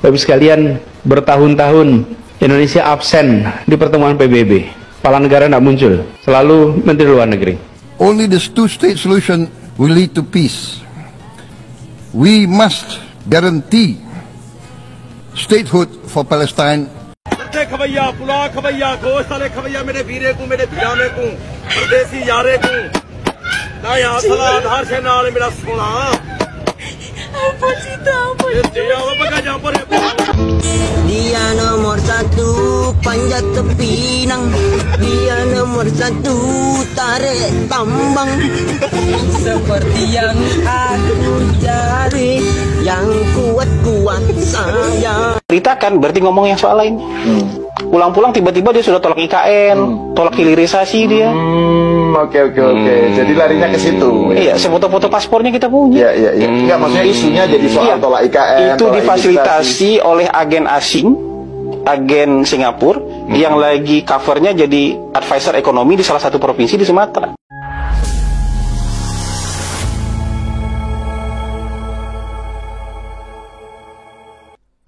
Bapak sekalian, bertahun-tahun Indonesia absen di pertemuan PBB. Kepala negara tidak muncul, selalu Menteri Luar Negeri. Only this two-state solution will lead to peace. We must guarantee statehood for Palestine. Dia nomor satu panjat tepinang, dia nomor satu tarik tambang. Seperti yang aku cari, yang kuat-kuat saya. Beritakan berarti ngomong yang soal lain. Pulang-pulang tiba-tiba dia sudah tolak IKN, tolak hilirisasi dia. Oke. Jadi larinya ke situ. Iya, sefoto-foto paspornya kita punya. Iya. Enggak, maksudnya isunya jadi soal tolak IKN. Itu difasilitasi oleh agen asing, agen Singapura, yang lagi covernya jadi advisor ekonomi di salah satu provinsi di Sumatera.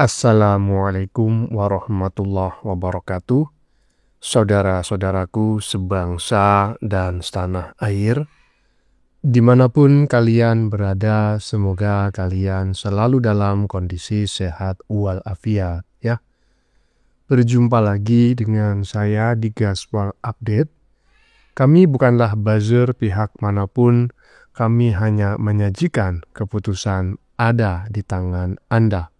Assalamualaikum warahmatullahi wabarakatuh. Saudara-saudaraku sebangsa dan setanah air, dimanapun kalian berada, semoga kalian selalu dalam kondisi sehat walafiat ya. Berjumpa lagi dengan saya di Gaspar Update. Kami bukanlah buzzer pihak manapun, kami hanya menyajikan keputusan ada di tangan Anda.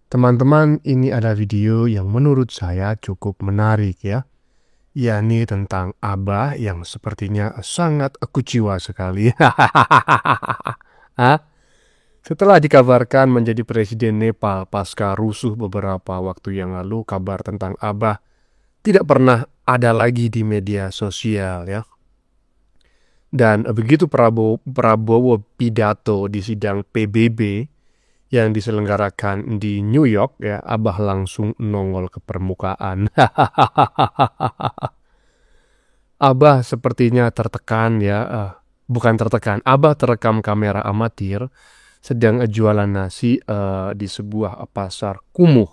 Teman-teman, ini ada video yang menurut saya cukup menarik ya, yakni tentang Abah yang sepertinya sangat kecewa sekali. Setelah dikabarkan menjadi presiden Nepal pasca rusuh beberapa waktu yang lalu, kabar tentang Abah tidak pernah ada lagi di media sosial ya. Dan begitu Prabowo pidato di sidang PBB yang diselenggarakan di New York ya, Abah langsung nongol ke permukaan. Abah sepertinya tertekan ya, bukan tertekan, Abah terekam kamera amatir sedang jualan nasi di sebuah pasar kumuh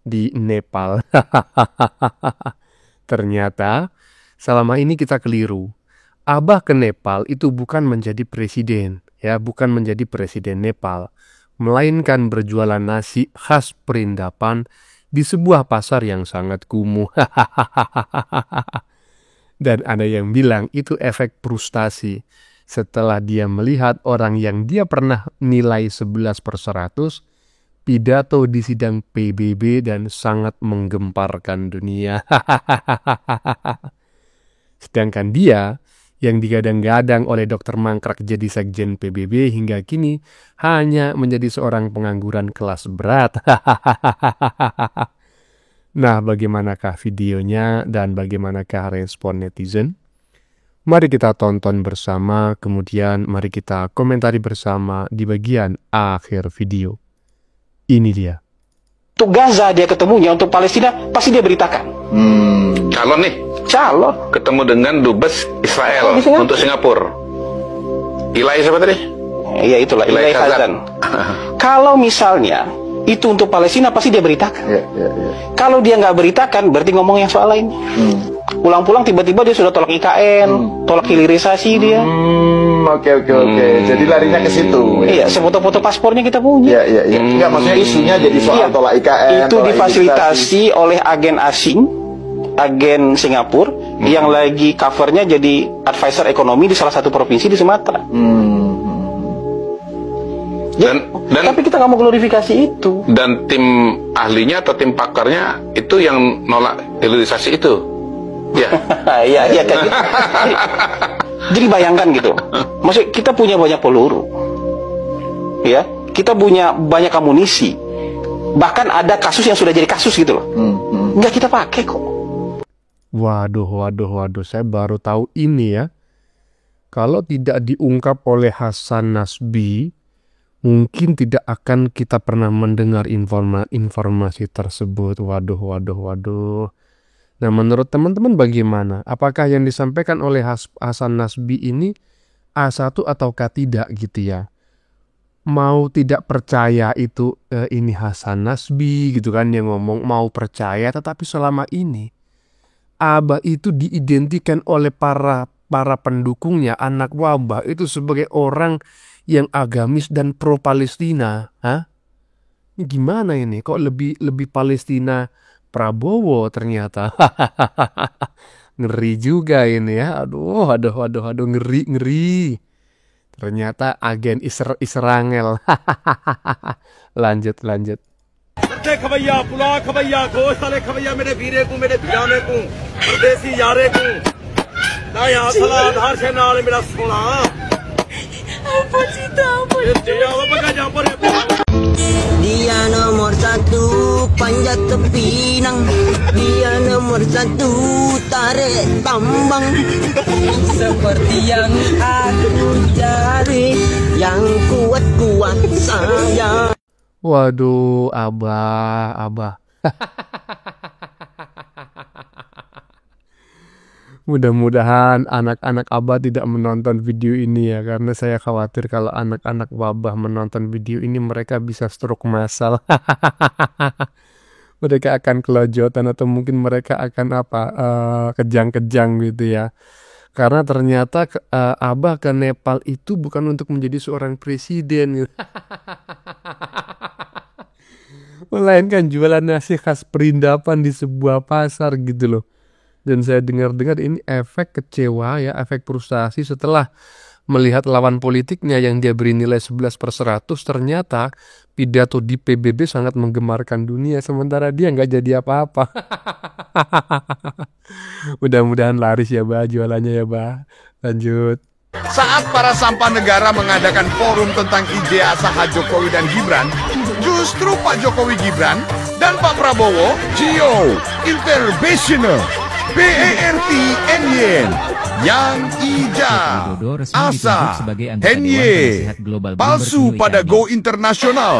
di Nepal. Ternyata selama ini kita keliru. Abah ke Nepal itu bukan menjadi presiden ya, bukan menjadi presiden Nepal, melainkan berjualan nasi khas perindapan di sebuah pasar yang sangat kumuh. Dan ada yang bilang itu efek frustasi setelah dia melihat orang yang dia pernah nilai 11/100 pidato di sidang PBB dan sangat menggemparkan dunia. Sedangkan dia yang digadang-gadang oleh Dr. Mangkrak jadi sekjen PBB hingga kini hanya menjadi seorang pengangguran kelas berat. Nah, bagaimanakah videonya dan bagaimanakah respon netizen? Mari kita tonton bersama, kemudian mari kita komentari bersama di bagian akhir video. Ini dia. Untuk Gaza dia ketemunya, untuk Palestina pasti dia beritakan. Calon nih. Calon. Ketemu dengan Dubes Israel untuk Singapura. Ilai siapa tadi? Iya itulah, Ilai Khazan. Kalau misalnya itu untuk Palestina pasti dia beritakan. Kalau dia nggak beritakan berarti ngomong yang soal lain. Pulang-pulang tiba-tiba dia sudah tolak IKN, tolak hilirisasi dia. Oke. Jadi larinya ke situ. Iya, sefoto-foto paspornya kita punya. Iya. Enggak, maksudnya isunya jadi soal tolak IKN. Itu difasilitasi oleh agen asing, agen Singapura, yang lagi covernya jadi advisor ekonomi di salah satu provinsi di Sumatera. Dan tapi kita nggak mau glorifikasi itu. Dan tim ahlinya atau tim pakarnya itu yang nolak hilirisasi itu. Ya. Iya kan. Jadi bayangkan gitu. Maksudnya kita punya banyak peluru. Ya, kita punya banyak amunisi. Bahkan ada kasus yang sudah jadi kasus gitu loh. Nggak kita pakai kok. Waduh, saya baru tahu ini ya. Kalau tidak diungkap oleh Hasan Nasbi, mungkin tidak akan kita pernah mendengar informasi tersebut. Waduh. Nah, menurut teman-teman bagaimana? Apakah yang disampaikan oleh Hasan Nasbi ini A1 ataukah tidak gitu ya? mau tidak percaya itu ini Hasan Nasbi gitu kan yang ngomong, mau percaya, tetapi selama ini Abah itu diidentikan oleh para pendukungnya, anak Wabah itu sebagai orang yang agamis dan pro Palestina. Hah? Ini gimana ini? Kok lebih Palestina Prabowo ternyata. Ngeri juga ini ya. Aduh, ngeri. Ternyata agen Israel. Lanjut. खवैया पुला खवैया गोश वाले खवैया मेरे वीरे को मेरे भियाने को परदेसी यारे को ना यहाँ सला आधार से नाल मेरा सोना Dia nomor satu panjat pinang, dia nomor satu tarik tambang. Seperti yang aku cari, yang kuat saya. Waduh, Abah. Mudah-mudahan anak-anak Abah tidak menonton video ini ya, karena saya khawatir kalau anak-anak Abah menonton video ini mereka bisa stroke massal. Mereka akan kelojotan atau mungkin mereka akan kejang-kejang gitu ya. Karena ternyata Abah ke Nepal itu bukan untuk menjadi seorang presiden gitu. Melainkan jualan nasi khas perindapan di sebuah pasar gitu loh. Dan saya dengar-dengar ini efek kecewa ya, efek frustasi setelah melihat lawan politiknya yang dia beri nilai 11/100, ternyata pidato di PBB sangat menggemarkan dunia, sementara dia nggak jadi apa-apa. Mudah-mudahan laris ya Bah, jualannya ya Bah. Lanjut. Saat para sampah negara mengadakan forum tentang ide Asaha Jokowi dan Gibran, justru Pak Jokowi Gibran dan Pak Prabowo, Gio, International, PERTNY, Yang Ija, Asa, Henye, palsu pada Go Internasional,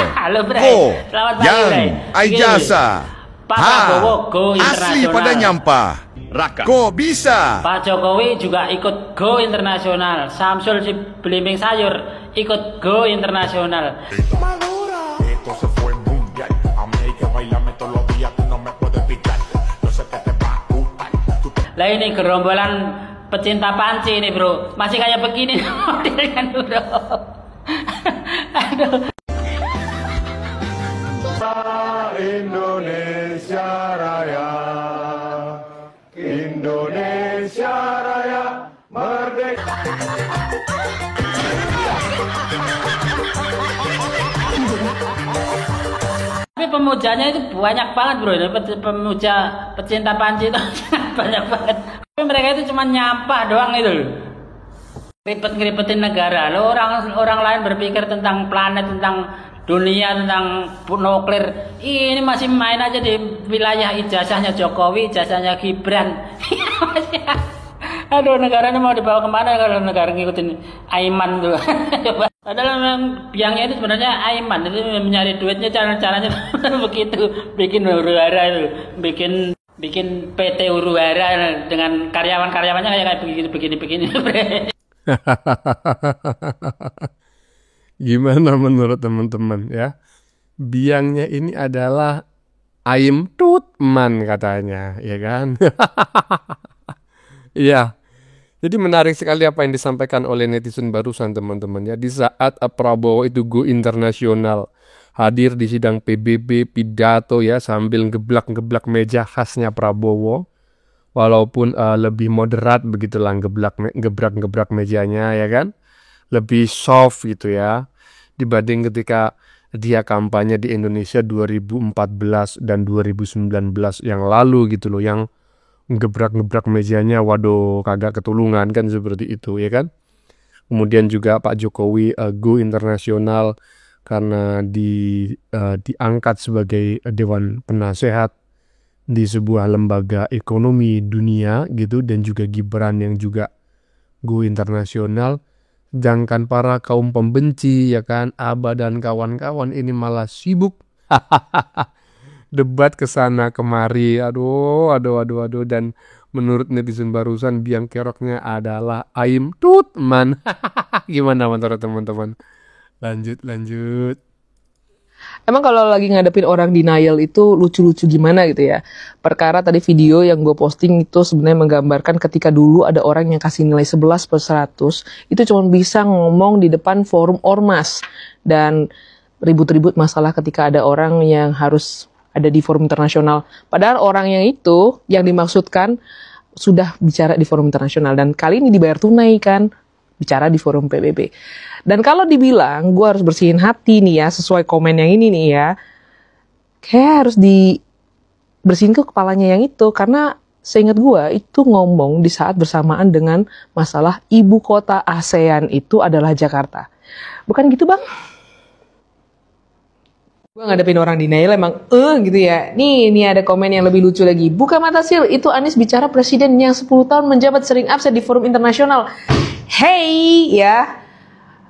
Go, Yang, Aijasa, Ha, asli pada Nyampah, Raka. Kok bisa? Pak Jokowi juga ikut Go Internasional, Samsul si belimbing sayur ikut Go Internasional. Lah ini gerombolan pecinta panci nih bro, masih kayak begini modelnya bro. Aduh. Indonesia Raya, Indonesia Raya merdeka. Tapi pemujanya itu banyak banget bro, pemuja pecinta panci itu banyak banget. Tapi mereka itu cuma nyampah doang itu loh. Ribet-ngeribetin negara. Lo orang lain berpikir tentang planet, tentang dunia, tentang nuklir. Ini masih main aja di wilayah ijazahnya Jokowi, ijazahnya Gibran. Aduh, negaranya mau dibawa kemana kalau negara ngikutin Aiman tuh. Padahal memang biangnya itu sebenarnya Aiman, itu mencari duitnya caranya begitu, bikin huru-hara itu, bikin PT huru-hara dengan karyawan-karyawannya kayak begini. Gimana menurut teman-teman ya? Biangnya ini adalah Aim Tutman katanya, ya kan? Iya. Jadi menarik sekali apa yang disampaikan oleh netizen barusan teman-teman ya. Di saat Prabowo itu go internasional, hadir di sidang PBB, pidato ya sambil geblak-geblak meja khasnya Prabowo. Walaupun lebih moderat begitulah gebrak-gebrak mejanya ya kan. Lebih soft gitu ya. Dibanding ketika dia kampanye di Indonesia 2014 dan 2019 yang lalu gitu loh, yang gebrak-gebrak mejanya, waduh kagak ketulungan kan seperti itu ya kan. Kemudian juga Pak Jokowi go internasional karena diangkat sebagai Dewan Penasehat di sebuah lembaga ekonomi dunia gitu, dan juga Gibran yang juga go internasional. Sedangkan para kaum pembenci ya kan, Abah dan kawan-kawan ini malah sibuk debat kesana kemari, aduh, dan menurut netizen barusan biang keroknya adalah Aim Tutman. Gimana menurut teman-teman? Lanjut. Emang kalau lagi ngadepin orang denial itu lucu-lucu gimana gitu ya. Perkara tadi video yang gue posting itu sebenarnya menggambarkan ketika dulu ada orang yang kasih nilai 11/100, itu cuma bisa ngomong di depan forum ormas. Dan ribut-ribut masalah ketika ada orang yang harus ada di forum internasional. Padahal orang yang itu yang dimaksudkan sudah bicara di forum internasional. Dan kali ini dibayar tunai kan, bicara di forum PBB. Dan kalau dibilang gue harus bersihin hati nih ya, sesuai komen yang ini nih ya, kayak harus dibersihin ke kepalanya yang itu. Karena seingat gue itu ngomong di saat bersamaan dengan masalah ibu kota ASEAN itu adalah Jakarta. Bukan gitu bang? Gue ngadepin orang denial emang gitu ya. Nih ada komen yang lebih lucu lagi. Buka mata sil, itu Anies bicara presiden yang 10 tahun menjabat sering absen di forum internasional. Hey ya,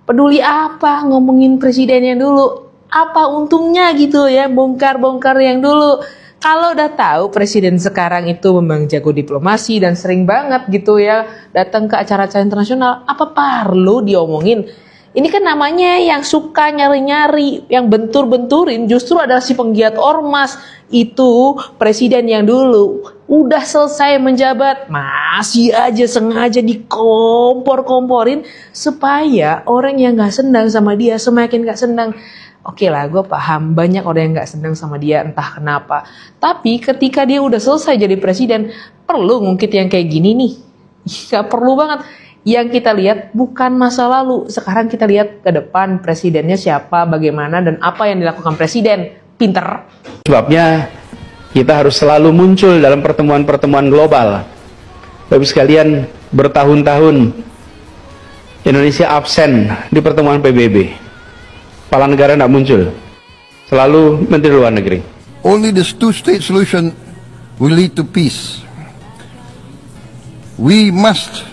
peduli apa ngomongin presidennya dulu? Apa untungnya gitu ya, bongkar-bongkar yang dulu. Kalau udah tahu presiden sekarang itu memang jago diplomasi dan sering banget gitu ya datang ke acara-acara internasional, apa perlu diomongin? Ini kan namanya yang suka nyari-nyari, yang bentur-benturin justru adalah si penggiat ormas. Itu presiden yang dulu udah selesai menjabat, masih aja sengaja dikompor-komporin supaya orang yang gak senang sama dia semakin gak senang. Oke lah, gue paham banyak orang yang gak senang sama dia entah kenapa. Tapi ketika dia udah selesai jadi presiden, perlu ngungkit yang kayak gini nih? Gak perlu banget. Yang kita lihat bukan masa lalu, sekarang kita lihat ke depan presidennya siapa, bagaimana, dan apa yang dilakukan presiden. Pinter. Sebabnya kita harus selalu muncul dalam pertemuan-pertemuan global. Bapak sekalian, bertahun-tahun Indonesia absen di pertemuan PBB. Kepala negara tidak muncul, selalu Menteri Luar Negeri. Only this two-state solution will lead to peace. We must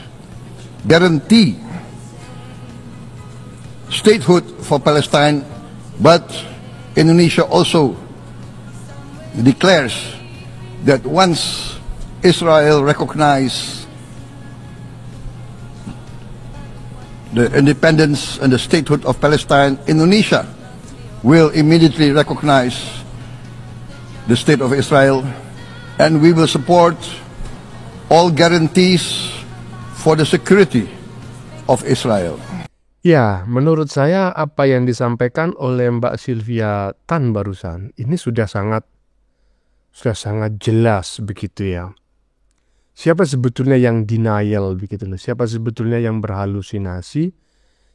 guarantee statehood for Palestine, but Indonesia also declares that once Israel recognizes the independence and the statehood of Palestine, Indonesia will immediately recognize the state of Israel, and we will support all guarantees for the security of Israel. Ya, menurut saya apa yang disampaikan oleh Mbak Sylvia Tan barusan ini sudah sangat jelas begitu ya. Siapa sebetulnya yang denial begitu loh? Siapa sebetulnya yang berhalusinasi?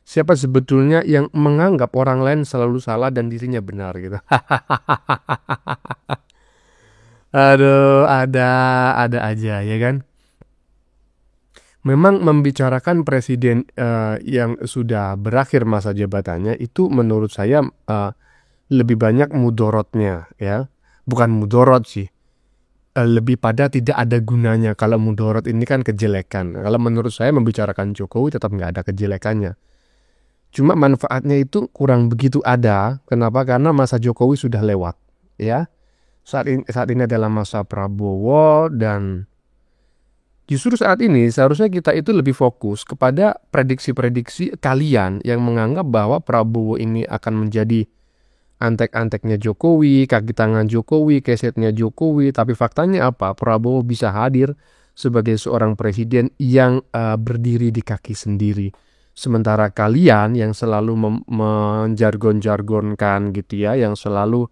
Siapa sebetulnya yang menganggap orang lain selalu salah dan dirinya benar gitu? Aduh, ada aja ya kan? Memang membicarakan presiden yang sudah berakhir masa jabatannya itu menurut saya lebih banyak mudorotnya ya. Bukan mudorot sih. Lebih pada tidak ada gunanya. Kalau mudorot ini kan kejelekan. Kalau menurut saya membicarakan Jokowi tetap nggak ada kejelekannya. Cuma manfaatnya itu kurang begitu ada. Kenapa? Karena masa Jokowi sudah lewat ya. Saat ini adalah masa Prabowo dan justru saat ini seharusnya kita itu lebih fokus kepada prediksi-prediksi kalian yang menganggap bahwa Prabowo ini akan menjadi antek-anteknya Jokowi, kaki tangan Jokowi, kesetnya Jokowi. Tapi faktanya apa? Prabowo bisa hadir sebagai seorang presiden yang berdiri di kaki sendiri. Sementara kalian yang selalu menjargon-jargonkan gitu ya, yang selalu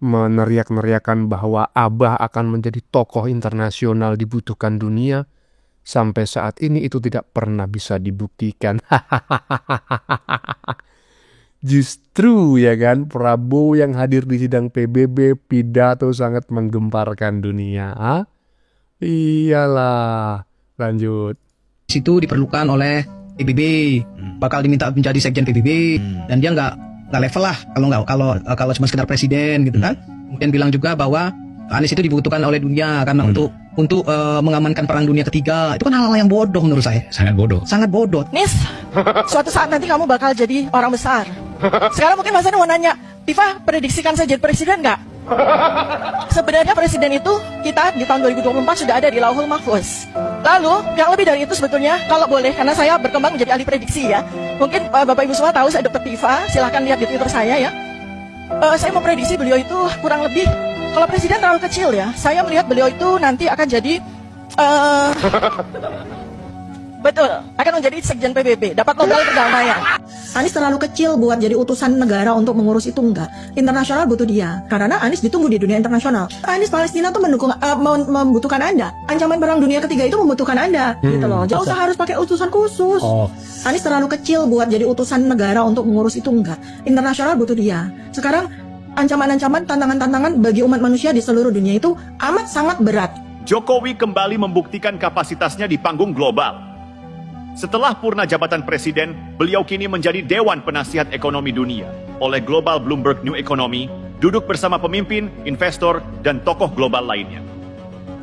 meneriak-neriakan bahwa Abah akan menjadi tokoh internasional dibutuhkan dunia, sampai saat ini itu tidak pernah bisa dibuktikan. Justru ya kan, Prabowo yang hadir di sidang PBB pidato sangat menggemparkan dunia. Iyalah, lanjut. Situ diperlukan oleh PBB, bakal diminta menjadi sekjen PBB, dan dia nggak level lah kalau cuma sekedar presiden gitu kan. Kemudian bilang juga bahwa Anies itu dibutuhkan oleh dunia karena untuk mengamankan perang dunia ketiga. Itu kan hal-hal yang bodoh menurut saya. Sangat bodoh. Nis, suatu saat nanti kamu bakal jadi orang besar. Sekarang mungkin Mas Anies mau nanya, Tifa, prediksikan saya jadi presiden nggak? Sebenarnya presiden itu kita di tahun 2024 sudah ada di Lauhul Mahfuz. Lalu yang lebih dari itu sebetulnya kalau boleh, karena saya berkembang menjadi ahli prediksi ya. Mungkin Bapak Ibu semua tahu saya Dr. Tifa, silahkan lihat di Twitter saya ya. Saya memprediksi beliau itu kurang lebih, kalau presiden terlalu kecil ya, saya melihat beliau itu nanti akan jadi betul, akan menjadi sekjen PBB, dapat Nobel perdamaian. Anies terlalu kecil buat jadi utusan negara untuk mengurus itu, enggak. Internasional butuh dia, karena Anies ditunggu di dunia internasional. Anies Palestina tuh membutuhkan Anda. Ancaman perang dunia ketiga itu membutuhkan Anda, gitu loh. Jangan usah harus pakai utusan khusus. Anies terlalu kecil buat jadi utusan negara untuk mengurus itu, enggak. Internasional butuh dia. Sekarang ancaman-ancaman, tantangan-tantangan bagi umat manusia di seluruh dunia itu amat sangat berat. Jokowi kembali membuktikan kapasitasnya di panggung global. Setelah purna jabatan presiden, beliau kini menjadi Dewan Penasihat Ekonomi Dunia oleh Global Bloomberg New Economy, duduk bersama pemimpin, investor, dan tokoh global lainnya.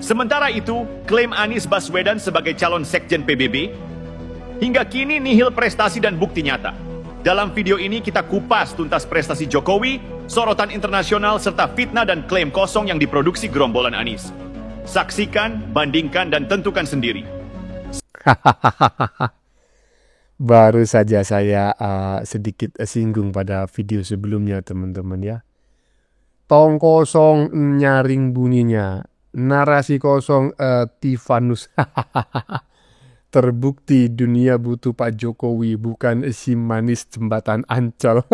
Sementara itu, klaim Anies Baswedan sebagai calon sekjen PBB, hingga kini nihil prestasi dan bukti nyata. Dalam video ini kita kupas tuntas prestasi Jokowi, sorotan internasional, serta fitnah dan klaim kosong yang diproduksi gerombolan Anies. Saksikan, bandingkan, dan tentukan sendiri. Baru saja saya sedikit singgung pada video sebelumnya teman-teman ya. Tong kosong nyaring bunyinya, narasi kosong Tifanus. Terbukti dunia butuh Pak Jokowi, bukan si manis jembatan Ancol.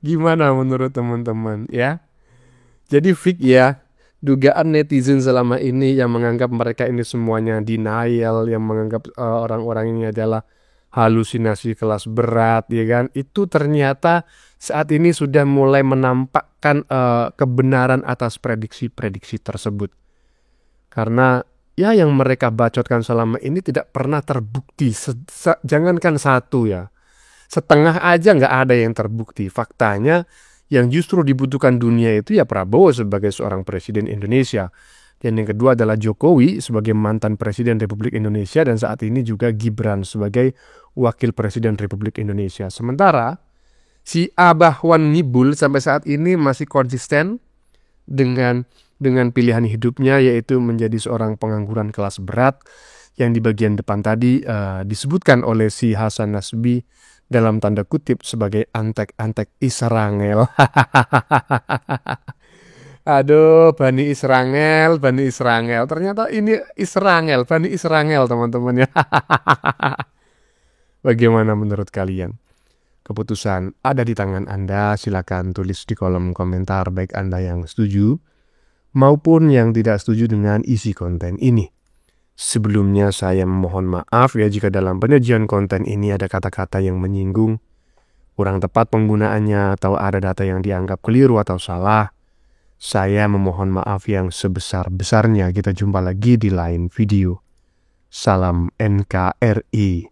Gimana menurut teman-teman ya? Jadi fix ya. Dugaan netizen selama ini yang menganggap mereka ini semuanya denial, yang menganggap orang-orang ini adalah halusinasi kelas berat, ya kan? Itu ternyata saat ini sudah mulai menampakkan kebenaran atas prediksi-prediksi tersebut. Karena ya yang mereka bacotkan selama ini tidak pernah terbukti. Jangankan satu ya, setengah aja nggak ada yang terbukti. Faktanya yang justru dibutuhkan dunia itu ya Prabowo sebagai seorang presiden Indonesia. Dan yang kedua adalah Jokowi sebagai mantan presiden Republik Indonesia dan saat ini juga Gibran sebagai wakil presiden Republik Indonesia. Sementara si Abah Wan Ngibul sampai saat ini masih konsisten dengan pilihan hidupnya, yaitu menjadi seorang pengangguran kelas berat yang di bagian depan tadi disebutkan oleh si Hasan Nasbi dalam tanda kutip sebagai antek-antek Israel. Aduh, Bani Israel. Ternyata ini Israel, Bani Israel teman-teman ya. Bagaimana menurut kalian? Keputusan ada di tangan Anda. Silakan tulis di kolom komentar baik Anda yang setuju maupun yang tidak setuju dengan isi konten ini. Sebelumnya saya memohon maaf ya jika dalam penyajian konten ini ada kata-kata yang menyinggung, kurang tepat penggunaannya, atau ada data yang dianggap keliru atau salah. Saya memohon maaf yang sebesar-besarnya. Kita jumpa lagi di lain video. Salam NKRI.